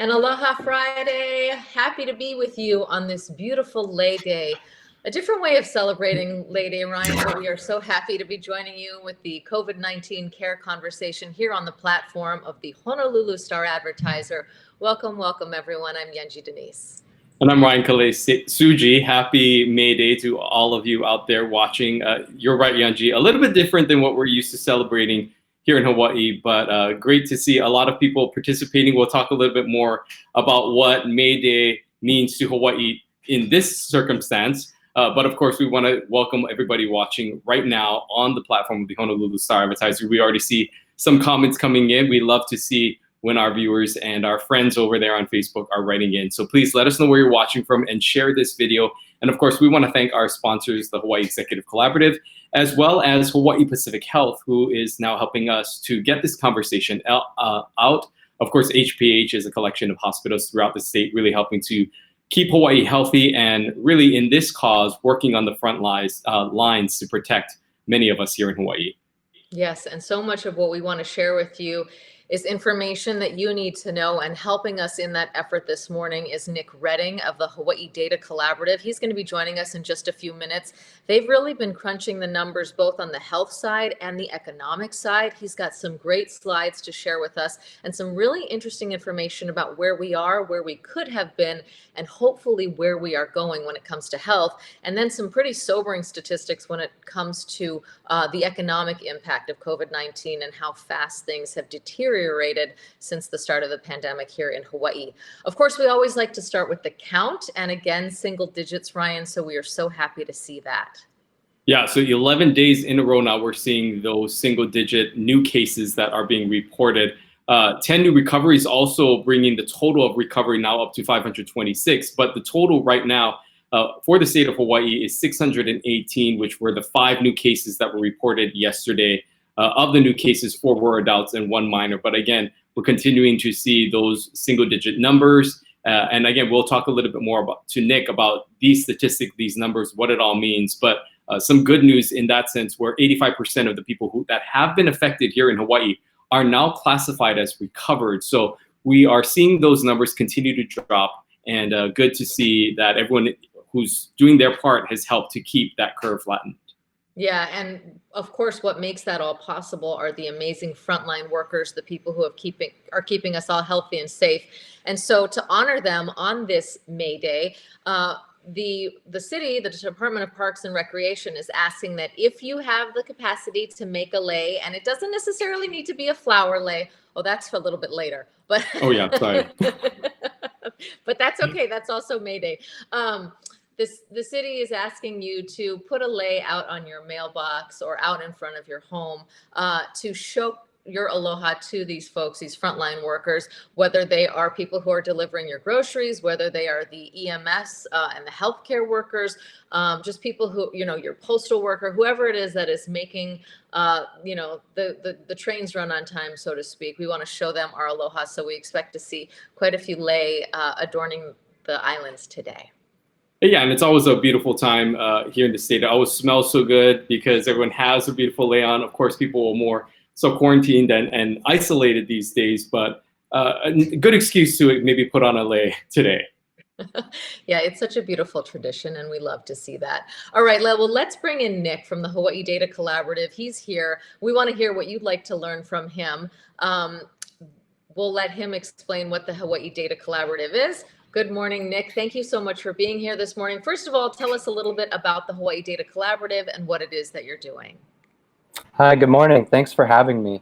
And Aloha Friday. Happy to be with you on this beautiful Lay Day. A different way of celebrating Lay Day, Ryan, but we are so happy to be joining you with the COVID-19 care conversation here on the platform of the Honolulu Star Advertiser. Welcome, welcome, everyone. I'm Yenji Denise. And I'm Ryan Suji. Happy May Day to all of you out there watching. You're right, Yanji. A little bit different than what we're used to celebrating here in Hawaii, but great to see a lot of people participating. We'll talk a little bit more about what May Day means to Hawaii in this circumstance. But of course, we want to welcome everybody watching right now on the platform of the Honolulu Star Advertiser. We already see some comments coming in. We love to see when our viewers and our friends over there on Facebook are writing in. So please let us know where you're watching from and share this video. And of course, we want to thank our sponsors, the Hawaii Executive Collaborative, as well as Hawaii Pacific Health, who is now helping us to get this conversation out. Of course, HPH is a collection of hospitals throughout the state, really helping to keep Hawaii healthy and really in this cause, working on the front lines to protect many of us here in Hawaii. Yes, and so much of what we want to share with you is information that you need to know, and helping us in that effort this morning is Nick Redding of the Hawaii Data Collaborative. He's going to be joining us in just a few minutes. They've really been crunching the numbers both on the health side and the economic side. He's got some great slides to share with us and some really interesting information about where we are, where we could have been, and hopefully where we are going when it comes to health. And then some pretty sobering statistics when it comes to the economic impact of COVID-19 and how fast things have deteriorated since the start of the pandemic here in Hawaii. Of course, we always like to start with the count, and again, single digits, Ryan, so we are so happy to see that. Yeah, so 11 days in a row now, we're seeing those single digit new cases that are being reported. 10 new recoveries, also bringing the total of recovery now up to 526. But the total right now for the state of Hawaii is 618, which were the 5 new cases that were reported yesterday. Of the new cases, 4 were adults and 1 minor. But again, we're continuing to see those single digit numbers. And again, we'll talk a little bit more to Nick about these statistics, these numbers, what it all means. But some good news in that sense, where 85% of the people that have been affected here in Hawaii are now classified as recovered. So we are seeing those numbers continue to drop, and good to see that everyone who's doing their part has helped to keep that curve flattened. Yeah, and of course, what makes that all possible are the amazing frontline workers, the people who are keeping us all healthy and safe. And so to honor them on this May Day, the city, the Department of Parks and Recreation, is asking that if you have the capacity to make a lei, and it doesn't necessarily need to be a flower lei. Oh, that's a little bit later, but oh yeah, sorry. But that's okay. That's also May Day. The city is asking you to put a lei out on your mailbox or out in front of your home to show your aloha to these folks, these frontline workers, whether they are people who are delivering your groceries, whether they are the EMS and the healthcare workers, just people who, your postal worker, whoever it is that is making, the trains run on time, so to speak. We want to show them our aloha. So we expect to see quite a few lei adorning the islands today. Yeah, and it's always a beautiful time here in the state. It always smells so good because everyone has a beautiful lei on. Of course, people are more so quarantined and isolated these days, but a good excuse to maybe put on a lei today. Yeah, it's such a beautiful tradition, and we love to see that. All right, well, let's bring in Nick from the Hawaii Data Collaborative. He's here. We want to hear what you'd like to learn from him. We'll let him explain what the Hawaii Data Collaborative is. Good morning, Nick. Thank you so much for being here this morning. First of all, tell us a little bit about the Hawaii Data Collaborative and what it is that you're doing. Hi, good morning. Thanks for having me.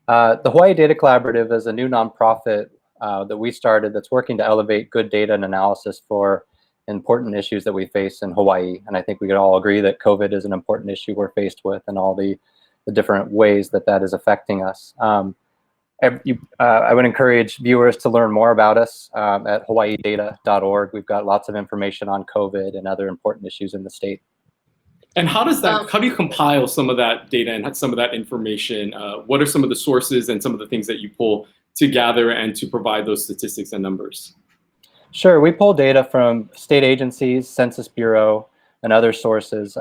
The Hawaii Data Collaborative is a new nonprofit that we started that's working to elevate good data and analysis for important issues that we face in Hawaii. And I think we could all agree that COVID is an important issue we're faced with, and all the different ways that is affecting us. I would encourage viewers to learn more about us at hawaiidata.org. We've got lots of information on COVID and other important issues in the state. And how do you compile some of that data and some of that information? What are some of the sources and some of the things that you pull to gather and to provide those statistics and numbers? Sure, we pull data from state agencies, Census Bureau, and other sources.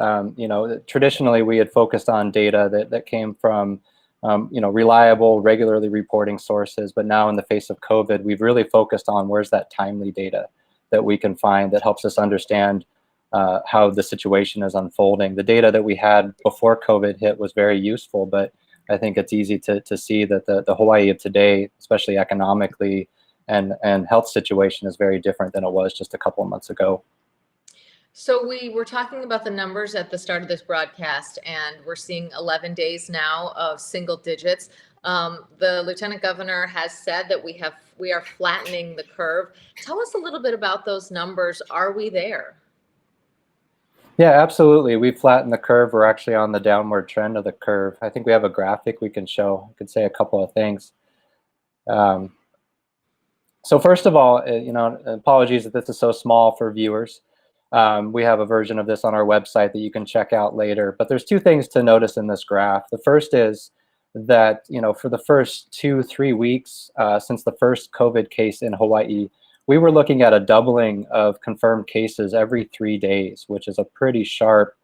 Traditionally we had focused on data that came from reliable, regularly reporting sources. But now in the face of COVID, we've really focused on where's that timely data that we can find that helps us understand how the situation is unfolding. The data that we had before COVID hit was very useful, but I think it's easy to see that the Hawaii of today, especially economically and health situation, is very different than it was just a couple of months ago. So we were talking about the numbers at the start of this broadcast, and we're seeing 11 days now of single digits. The Lieutenant Governor has said that we are flattening the curve. Tell us a little bit about those numbers. Are we there? Yeah, absolutely. We've flattened the curve. We're actually on the downward trend of the curve. I think we have a graphic we can show. I could say a couple of things. So first of all, apologies that this is so small for viewers. We have a version of this on our website that you can check out later. But there's two things to notice in this graph. The first is that, for the first 2-3 weeks since the first COVID case in Hawaii, we were looking at a doubling of confirmed cases every 3 days, which is a pretty sharp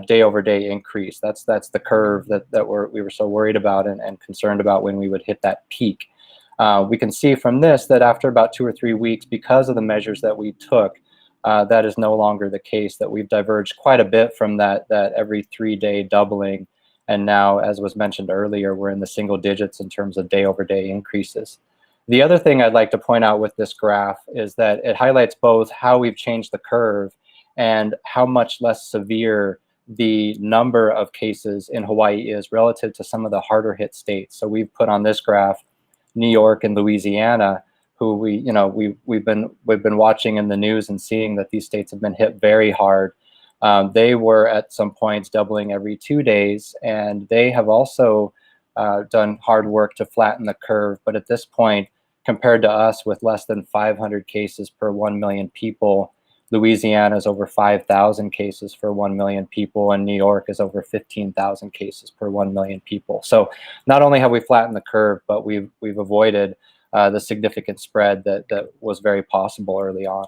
day-over-day increase. That's the curve that we were so worried about and concerned about when we would hit that peak. We can see from this that after about 2 or 3 weeks, because of the measures that we took, that is no longer the case, that we've diverged quite a bit from that every 3-day doubling. And now, as was mentioned earlier, we're in the single digits in terms of day-over-day increases. The other thing I'd like to point out with this graph is that it highlights both how we've changed the curve and how much less severe the number of cases in Hawaii is relative to some of the harder hit states. So we've put on this graph New York and Louisiana, who we've been watching in the news and seeing that these states have been hit very hard. They were at some points doubling every 2 days, and they have also done hard work to flatten the curve. But at this point, compared to us with less than 500 cases per 1 million people, Louisiana is over 5,000 cases for 1 million people, and New York is over 15,000 cases per 1 million people. So not only have we flattened the curve, but we've avoided the significant spread that was very possible early on.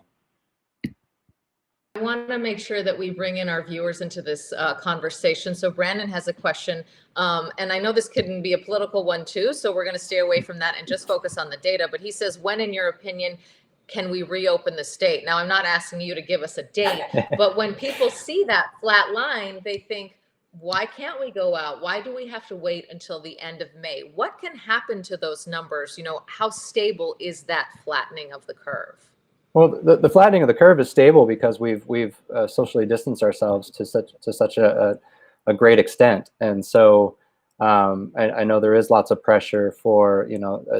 I want to make sure that we bring in our viewers into this conversation. So Brandon has a question, and I know this can be a political one too, so we're going to stay away from that and just focus on the data. But he says, when, in your opinion, can we reopen the state? Now, I'm not asking you to give us a date, but when people see that flat line, they think, why can't we go out? Why do we have to wait until the end of May? What can happen to those numbers? How stable is that flattening of the curve? Well, the flattening of the curve is stable because we've socially distanced ourselves to such a great extent, and so I know there is lots of pressure for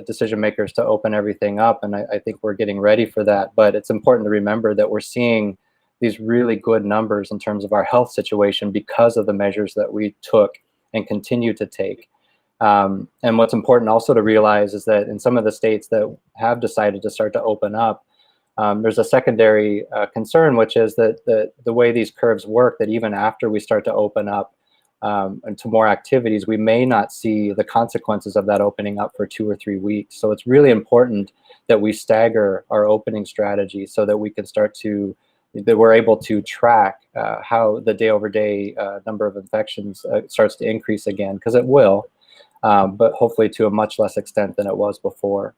decision makers to open everything up, and I think we're getting ready for that. But it's important to remember that we're seeing these really good numbers in terms of our health situation because of the measures that we took and continue to take. And what's important also to realize is that in some of the states that have decided to start to open up, there's a secondary concern, which is that the way these curves work, that even after we start to open up and to more activities, we may not see the consequences of that opening up for 2 or 3 weeks. So it's really important that we stagger our opening strategy so that we can we're able to track how the day-over-day number of infections starts to increase again, because it will, but hopefully to a much less extent than it was before.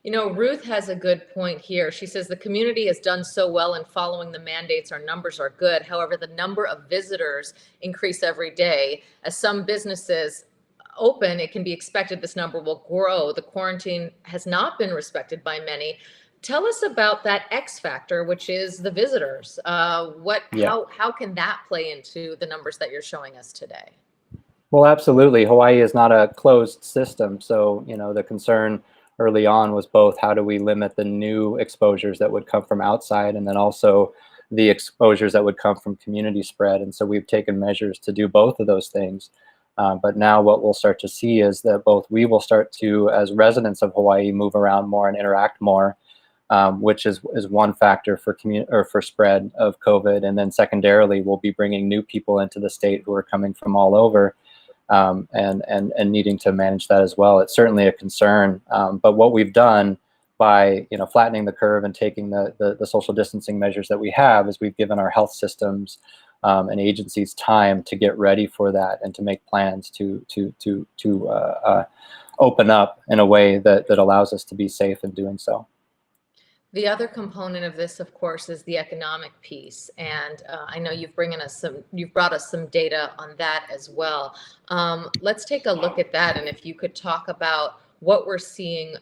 Ruth has a good point here. She says the community has done so well in following the mandates. Our numbers are good. However, the number of visitors increase every day. As some businesses open, it can be expected this number will grow. The quarantine has not been respected by many. Tell us about that X factor, which is the visitors. How can that play into the numbers that you're showing us today? Well, absolutely. Hawaii is not a closed system. So, the concern early on was both how do we limit the new exposures that would come from outside, and then also the exposures that would come from community spread. And so we've taken measures to do both of those things. But now what we'll start to see is that both we will start to, as residents of Hawaii, move around more and interact more, which is one factor for spread of COVID. And then secondarily, we'll be bringing new people into the state who are coming from all over. And needing to manage that as well. It's certainly a concern, but what we've done by flattening the curve and taking the social distancing measures that we have is we've given our health systems and agencies time to get ready for that and to make plans to open up in a way that allows us to be safe in doing so. The other component of this, of course, is the economic piece, and I know you've brought us some data on that as well. Let's take a look at that, and if you could talk about what we're seeing,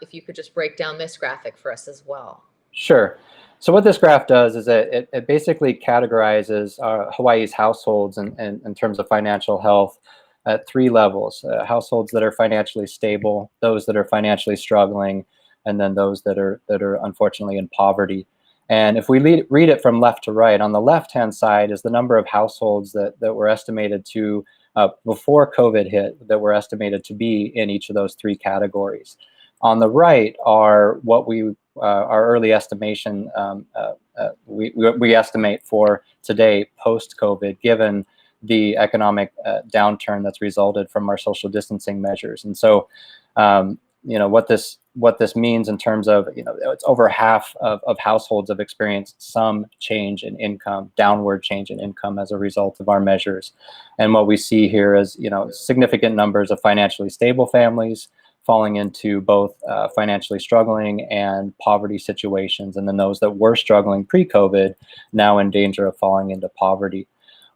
if you could just break down this graphic for us as well. Sure. So what this graph does is it basically categorizes Hawaii's households in terms of financial health at three levels: households that are financially stable, those that are financially struggling, and then those that are unfortunately in poverty. And if we read it from left to right, on the left-hand side is the number of households that were estimated to, before COVID hit, that were estimated to be in each of those three categories. On the right are what our early estimation, we estimate for today post-COVID, given the economic downturn that's resulted from our social distancing measures. And so, what this means in terms of, it's over half of households have experienced some change in income, downward change in income as a result of our measures. And what we see here is, significant numbers of financially stable families falling into both financially struggling and poverty situations, and then those that were struggling pre-COVID now in danger of falling into poverty.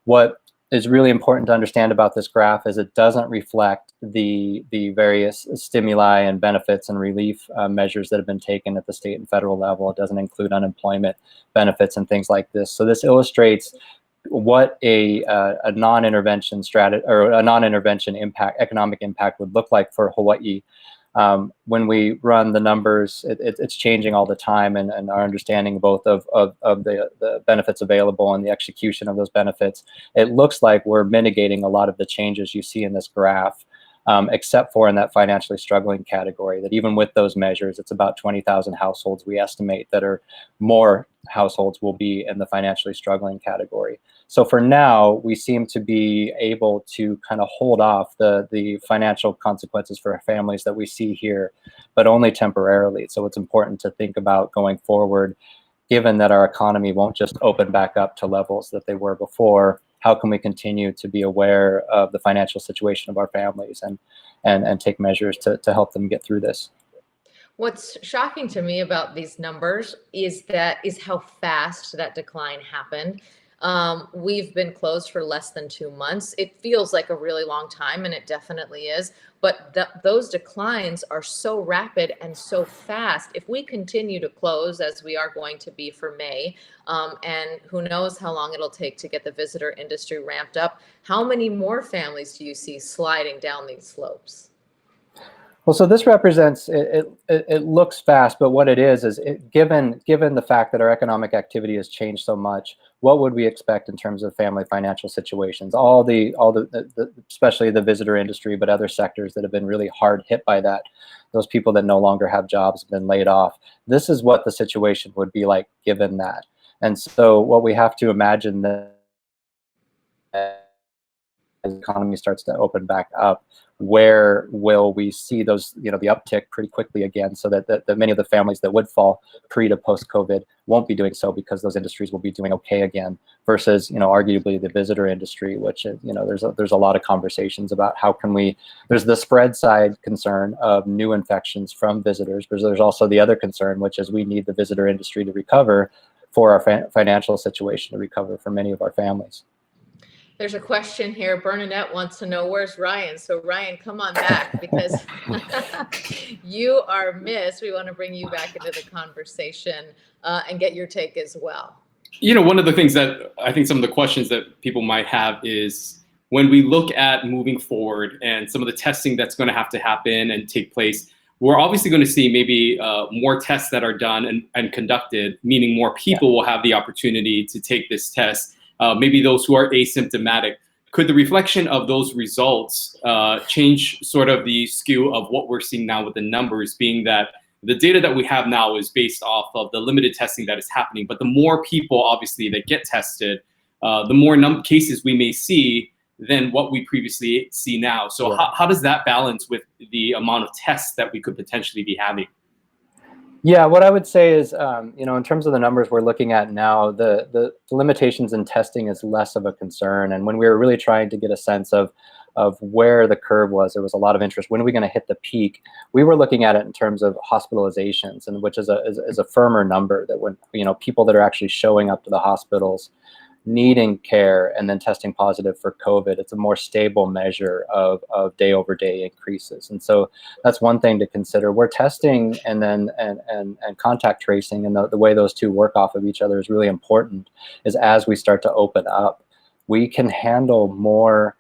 What is really important to understand about this graph is it doesn't reflect the various stimuli and benefits and relief measures that have been taken at the state and federal level. It doesn't include unemployment benefits and things like this. So this illustrates what a non-intervention strategy or a non-intervention economic impact would look like for Hawaii. When we run the numbers, it's changing all the time, and our understanding both of the benefits available and the execution of those benefits, it looks like we're mitigating a lot of the changes you see in this graph, except for in that financially struggling category, that even with those measures, it's about 20,000 households we estimate that are more households will be in the financially struggling category. So for now, we seem to be able to kind of hold off the financial consequences for our families that we see here, but only temporarily. So it's important to think about going forward, given that our economy won't just open back up to levels that they were before. How can we continue to be aware of the financial situation of our families and take measures to help them get through this? What's shocking to me about these numbers is how fast that decline happened. We've been closed for less than 2 months. It feels like a really long time, and it definitely is. But those declines are so rapid and so fast. If we continue to close, as we are going to be for May, and who knows how long it'll take to get the visitor industry ramped up, how many more families do you see sliding down these slopes? Well, so this represents, it looks fast, but what it is given the fact that our economic activity has changed so much, what would we expect in terms of family financial situations? All the especially the visitor industry, but other sectors that have been really hard hit by that, those people that no longer have jobs have been laid off. This is what the situation would be like given that. And so what we have to imagine that as the economy starts to open back up, where will we see those, the uptick pretty quickly again, so that many of the families that would fall pre to post COVID won't be doing so because those industries will be doing okay again, versus, arguably the visitor industry, which, there's a lot of conversations about how can we, there's the spread side concern of new infections from visitors, but there's also the other concern, which is we need the visitor industry to recover for our financial situation to recover for many of our families. There's a question here. Bernadette wants to know, where's Ryan? So Ryan, come on back, because you are missed. We want to bring you back into the conversation and get your take as well. One of the things that I think some of the questions that people might have is when we look at moving forward and some of the testing that's going to have to happen and take place, we're obviously going to see maybe more tests that are done and conducted, meaning more people will have the opportunity to take this test. Maybe those who are asymptomatic. Could the reflection of those results change sort of the skew of what we're seeing now with the numbers, being that the data that we have now is based off of the limited testing that is happening, but the more people obviously that get tested, the more cases we may see than what we previously see now. So how does that balance with the amount of tests that we could potentially be having? Yeah, what I would say is, in terms of the numbers we're looking at now, the limitations in testing is less of a concern. And when we were really trying to get a sense of where the curve was, there was a lot of interest. When are we going to hit the peak? We were looking at it in terms of hospitalizations, and which is a firmer number, that when people that are actually showing up to the hospitals needing care and then testing positive for COVID, it's a more stable measure of day over day increases. And so that's one thing to consider. We're testing and then and contact tracing, and the way those two work off of each other is really important. Is as we start to open up, we can handle more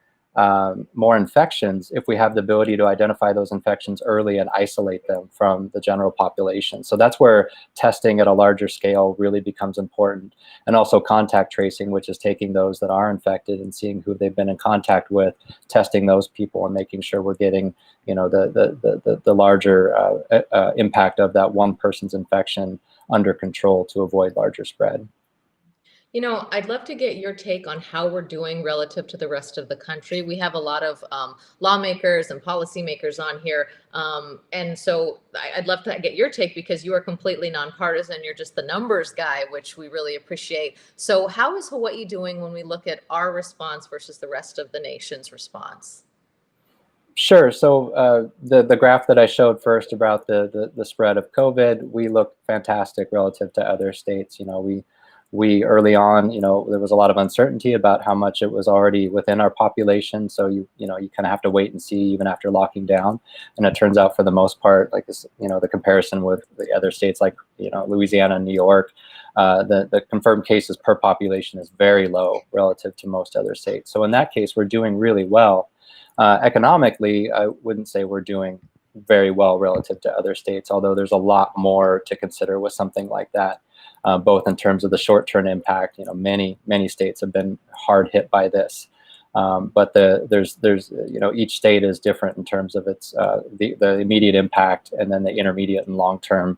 infections if we have the ability to identify those infections early and isolate them from the general population. So that's where testing at a larger scale really becomes important. And also contact tracing, which is taking those that are infected and seeing who they've been in contact with, testing those people and making sure we're getting the larger impact of that one person's infection under control to avoid larger spread. I'd love to get your take on how we're doing relative to the rest of the country. We have a lot of lawmakers and policymakers on here. And so I'd love to get your take, because you are completely nonpartisan. You're just the numbers guy, which we really appreciate. So how is Hawaii doing when we look at our response versus the rest of the nation's response? Sure. So the graph that I showed first about the spread of COVID, we look fantastic relative to other states. We early on, there was a lot of uncertainty about how much it was already within our population. So you kind of have to wait and see even after locking down. And it turns out for the most part, like this, the comparison with the other states like Louisiana and New York, the confirmed cases per population is very low relative to most other states. So in that case, we're doing really well. Economically, I wouldn't say we're doing very well relative to other states, although there's a lot more to consider with something like that. Both in terms of the short-term impact, many states have been hard hit by this, but there's each state is different in terms of its the immediate impact, and then the intermediate and long-term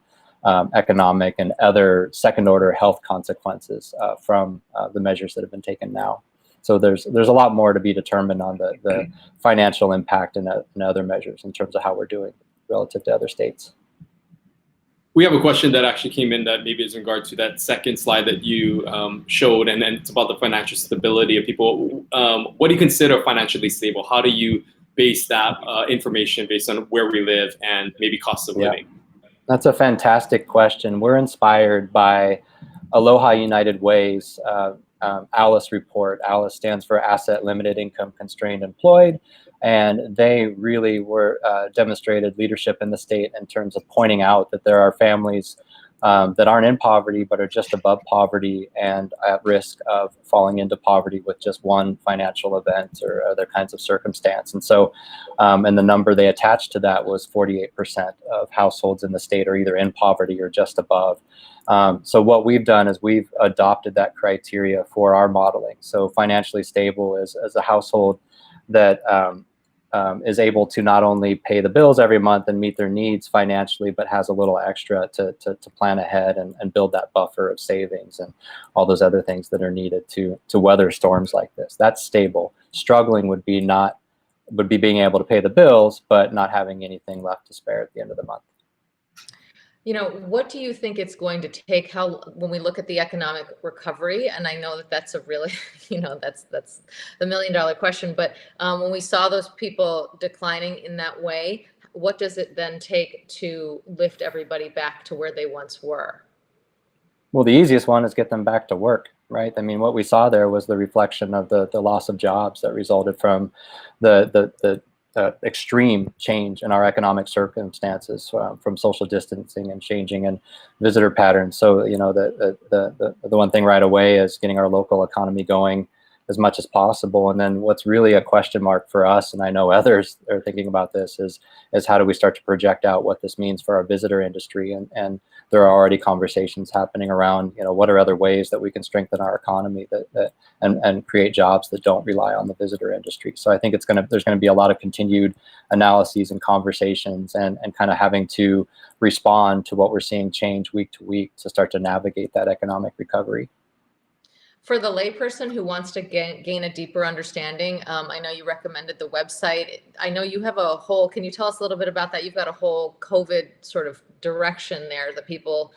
economic and other second-order health consequences from the measures that have been taken now. So there's a lot more to be determined on the financial impact and other measures in terms of how we're doing relative to other states. We have a question that actually came in that maybe is in regard to that second slide that you showed, and it's about the financial stability of people. What do you consider financially stable? How do you base that information based on where we live and maybe cost of living? That's a fantastic question. We're inspired by Aloha United Way's ALICE report. ALICE stands for Asset Limited Income Constrained Employed. And they really were demonstrated leadership in the state in terms of pointing out that there are families that aren't in poverty but are just above poverty and at risk of falling into poverty with just one financial event or other kinds of circumstance. And so, and the number they attached to that was 48% of households in the state are either in poverty or just above. So what we've done is we've adopted that criteria for our modeling. So financially stable is a household that is able to not only pay the bills every month and meet their needs financially, but has a little extra to plan ahead and build that buffer of savings and all those other things that are needed to weather storms like this. That's stable. Struggling would be being able to pay the bills, but not having anything left to spare at the end of the month. What do you think it's going to take? When we look at the economic recovery, and I know that that's a really, that's the $1 million question, but when we saw those people declining in that way, what does it then take to lift everybody back to where they once were? Well, the easiest one is get them back to work, right? I mean, what we saw there was the reflection of the loss of jobs that resulted from the extreme change in our economic circumstances from social distancing and changing and visitor patterns. So, the one thing right away is getting our local economy going as much as possible. And then what's really a question mark for us, and I know others are thinking about this, is how do we start to project out what this means for our visitor industry? And there are already conversations happening around, what are other ways that we can strengthen our economy and create jobs that don't rely on the visitor industry. So I think there's going to be a lot of continued analyses and conversations and kind of having to respond to what we're seeing change week to week to start to navigate that economic recovery. For the layperson who wants to gain a deeper understanding, I know you recommended the website. I know you have a whole, can you tell us a little bit about that? You've got a whole COVID sort of direction there that people,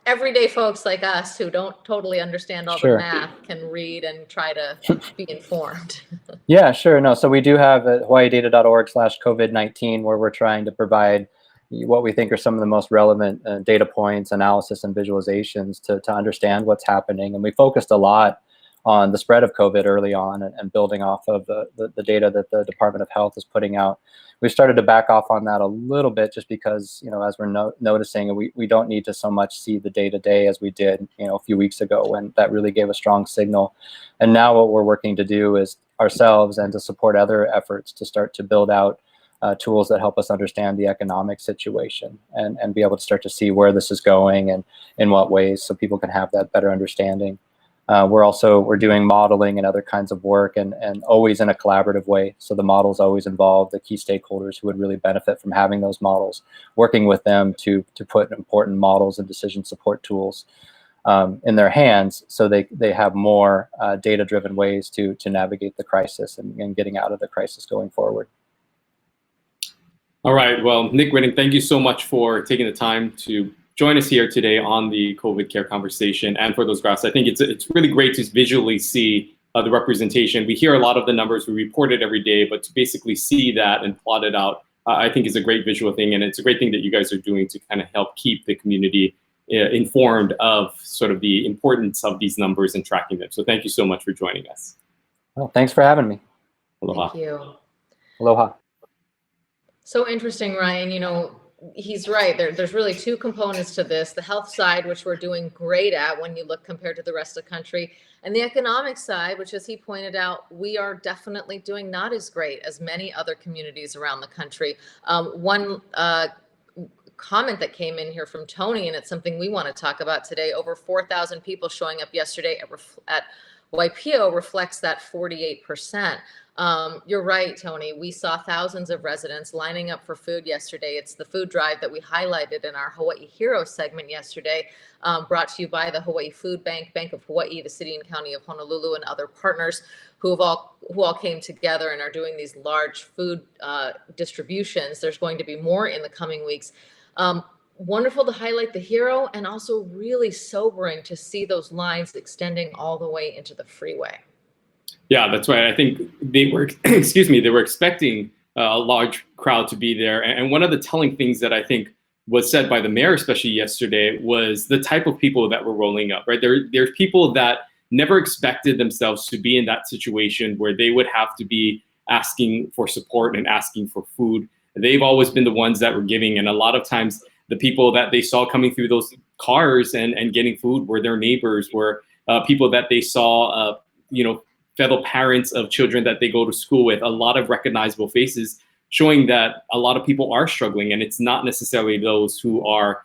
everyday folks like us who don't totally understand all the Sure. math can read and try to be informed. Yeah, sure. No, so we do have hawaiidata.org/COVID-19 where we're trying to provide what we think are some of the most relevant data points, analysis, and visualizations to understand what's happening. And we focused a lot on the spread of COVID early on and building off of the data that the Department of Health is putting out. We've started to back off on that a little bit just because, as we're noticing, we don't need to so much see the day-to-day as we did, a few weeks ago when that really gave a strong signal. And now what we're working to do is ourselves and to support other efforts to start to build out tools that help us understand the economic situation and be able to start to see where this is going and in what ways so people can have that better understanding. We're doing modeling and other kinds of work and always in a collaborative way. So the models always involve the key stakeholders who would really benefit from having those models, working with them to put important models and decision support tools in their hands so they have more data-driven ways to navigate the crisis and getting out of the crisis going forward. All right. Well, Nick Redding, thank you so much for taking the time to join us here today on the COVID care conversation and for those graphs. I think it's really great to visually see the representation. We hear a lot of the numbers, we report it every day, but to basically see that and plot it out, I think is a great visual thing. And it's a great thing that you guys are doing to kind of help keep the community informed of sort of the importance of these numbers and tracking them. So thank you so much for joining us. Well, thanks for having me. Aloha. Thank you. Aloha. So interesting, Ryan. He's right. There's really two components to this. The health side, which we're doing great at when you look compared to the rest of the country, and the economic side, which, as he pointed out, we are definitely doing not as great as many other communities around the country. One comment that came in here from Tony, and it's something we want to talk about today. Over 4,000 people showing up yesterday at YPO reflects that 48%. You're right, Tony. We saw thousands of residents lining up for food yesterday. It's the food drive that we highlighted in our Hawaii Heroes segment yesterday, brought to you by the Hawaii Food Bank, Bank of Hawaii, the City and County of Honolulu, and other partners who all came together and are doing these large food distributions. There's going to be more in the coming weeks. Wonderful to highlight the hero, and also really sobering to see those lines extending all the way into the freeway. Yeah, that's right. I think they were, they were expecting a large crowd to be there. And one of the telling things that I think was said by the mayor, especially yesterday, was the type of people that were rolling up, right? There's people that never expected themselves to be in that situation where they would have to be asking for support and asking for food. They've always been the ones that were giving. And a lot of times the people that they saw coming through those cars and getting food were their neighbors, were people that they saw, fellow parents of children that they go to school with, a lot of recognizable faces showing that a lot of people are struggling, and it's not necessarily those who are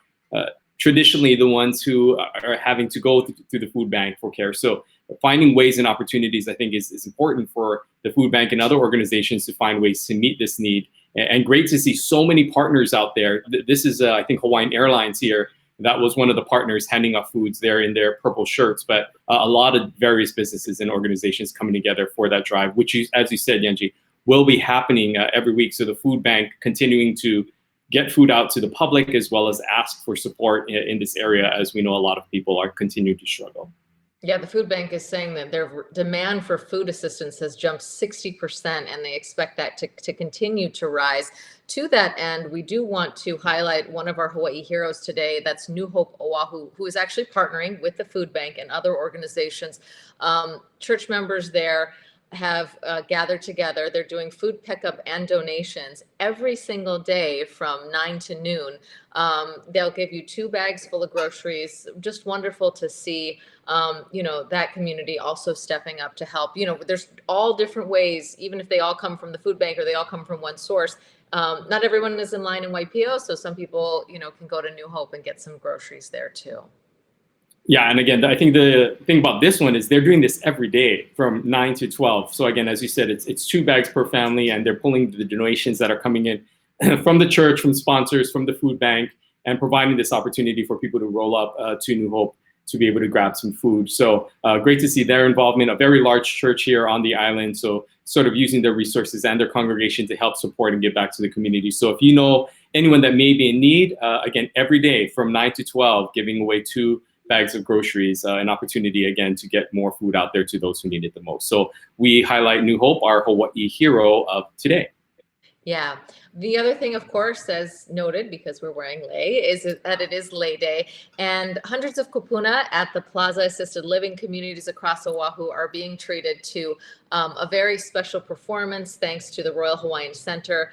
traditionally the ones who are having to go through the food bank for care. So finding ways and opportunities, I think, is important for the food bank and other organizations to find ways to meet this need. And great to see so many partners out there. This is, I think, Hawaiian Airlines here. That was one of the partners handing out foods there in their purple shirts, but a lot of various businesses and organizations coming together for that drive, which, as you said, Yanji, will be happening every week. So the food bank continuing to get food out to the public as well as ask for support in this area, as we know a lot of people are continuing to struggle. Yeah, the food bank is saying that their demand for food assistance has jumped 60%, and they expect that to continue to rise. To that end, we do want to highlight one of our Hawaii heroes today. That's New Hope Oahu, who is actually partnering with the food bank and other organizations. Church members there have gathered together. They're doing food pickup and donations every single day from 9 to noon. They'll give you 2 bags full of groceries. Just wonderful to see, that community also stepping up to help. There's all different ways, even if they all come from the food bank or they all come from one source. Not everyone is in line in YPO, so some people, can go to New Hope and get some groceries there too. Yeah, and again, I think the thing about this one is they're doing this every day from 9 to 12. So again, as you said, it's 2 bags per family, and they're pulling the donations that are coming in from the church, from sponsors, from the food bank, and providing this opportunity for people to roll up to New Hope. to be able to grab some food. So great to see their involvement, a very large church here on the island. So sort of using their resources and their congregation to help support and give back to the community. So if you know anyone that may be in need, again, every day from 9 to 12, giving away 2 bags of groceries, an opportunity again to get more food out there to those who need it the most. So we highlight New Hope, our Hawaii hero of today. Yeah. The other thing, of course, as noted, because we're wearing lei, is that it is Lei Day, and hundreds of kupuna at the Plaza Assisted Living communities across Oahu are being treated to a very special performance thanks to the Royal Hawaiian Center.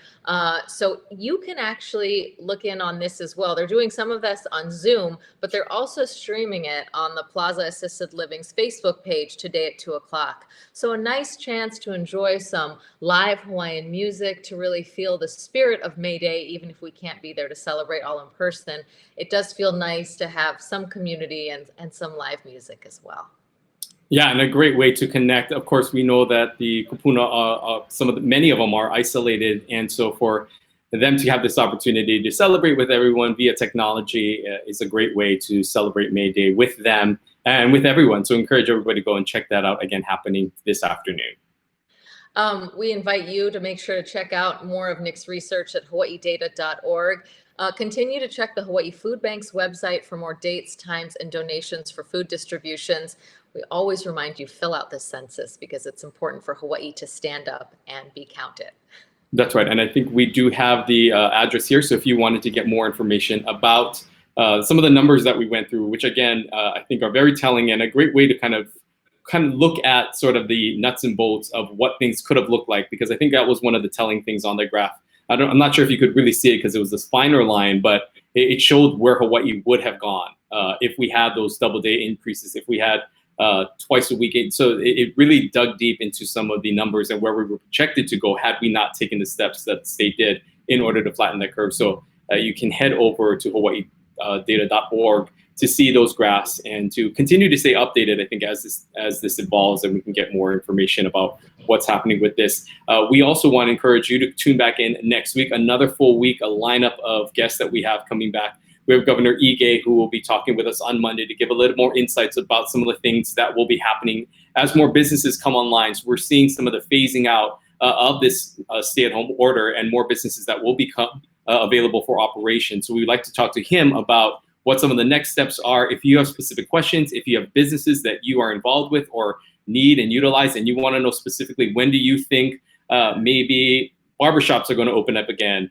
So you can actually look in on this as well. They're doing some of this on Zoom, but they're also streaming it on the Plaza Assisted Living's Facebook page today at 2 o'clock. So a nice chance to enjoy some live Hawaiian music, to really feel the spirit of May Day, even if we can't be there to celebrate all in person. It does feel nice to have some community and some live music as well. Yeah, and a great way to connect. Of course, we know that the kupuna, many of them are isolated, and so for them to have this opportunity to celebrate with everyone via technology is a great way to celebrate May Day with them and with everyone. So encourage everybody to go and check that out, again, happening this afternoon. We invite you to make sure to check out more of Nick's research at hawaiidata.org. Continue to check the Hawaii Food Bank's website for more dates, times, and donations for food distributions. We always remind you, fill out this census because it's important for Hawaii to stand up and be counted. That's right. And I think we do have the address here. So if you wanted to get more information about some of the numbers that we went through, which again, I think are very telling and a great way to kind of look at sort of the nuts and bolts of what things could have looked like, because I think that was one of the telling things on the graph. I'm not sure if you could really see it because it was this finer line, but it showed where Hawaii would have gone if we had those double day increases, if we had twice a week. So it really dug deep into some of the numbers and where we were projected to go had we not taken the steps that the state did in order to flatten that curve. So you can head over to hawaiidata.org to see those graphs and to continue to stay updated, I think, as this evolves and we can get more information about what's happening with this. We also want to encourage you to tune back in next week, another full week, a lineup of guests that we have coming back. We have Governor Ige, who will be talking with us on Monday to give a little more insights about some of the things that will be happening as more businesses come online. So we're seeing some of the phasing out of this stay-at-home order and more businesses that will become available for operation. So we'd like to talk to him about what some of the next steps are. If you have specific questions, if you have businesses that you are involved with or need and utilize, and you want to know specifically when do you think maybe barbershops are going to open up again,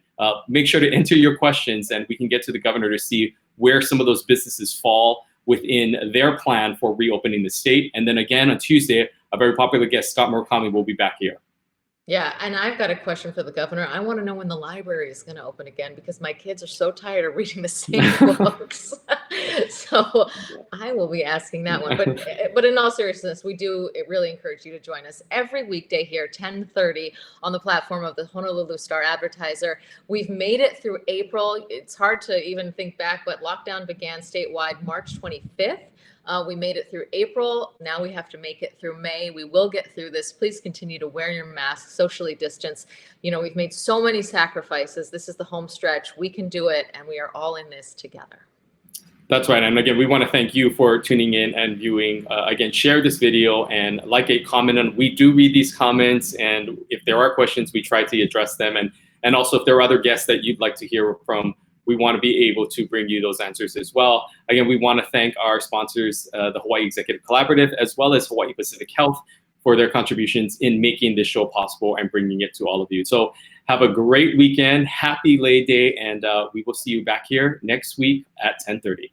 make sure to enter your questions and we can get to the governor to see where some of those businesses fall within their plan for reopening the state. And then again on Tuesday, a very popular guest, Scott Murakami, will be back here. Yeah, and I've got a question for the governor. I want to know when the library is going to open again because my kids are so tired of reading the same books. So I will be asking that one. But in all seriousness, we do really encourage you to join us every weekday here, 10:30, on the platform of the Honolulu Star-Advertiser. We've made it through April. It's hard to even think back, but lockdown began statewide March 25th. We made it through April. Now we have to make it through May. We will get through this. Please continue to wear your mask, socially distance. You know, we've made so many sacrifices. This is the home stretch. We can do it, and we are all in this together. That's right. And again, we want to thank you for tuning in and viewing. Again, share this video and like a comment on. We do read these comments, and if there are questions, we try to address them. And also, if there are other guests that you'd like to hear from, we want to be able to bring you those answers as well. Again, we want to thank our sponsors, the Hawaii Executive Collaborative, as well as Hawaii Pacific Health, for their contributions in making this show possible and bringing it to all of you. So have a great weekend. Happy Lei Day, and we will see you back here next week at 10:30.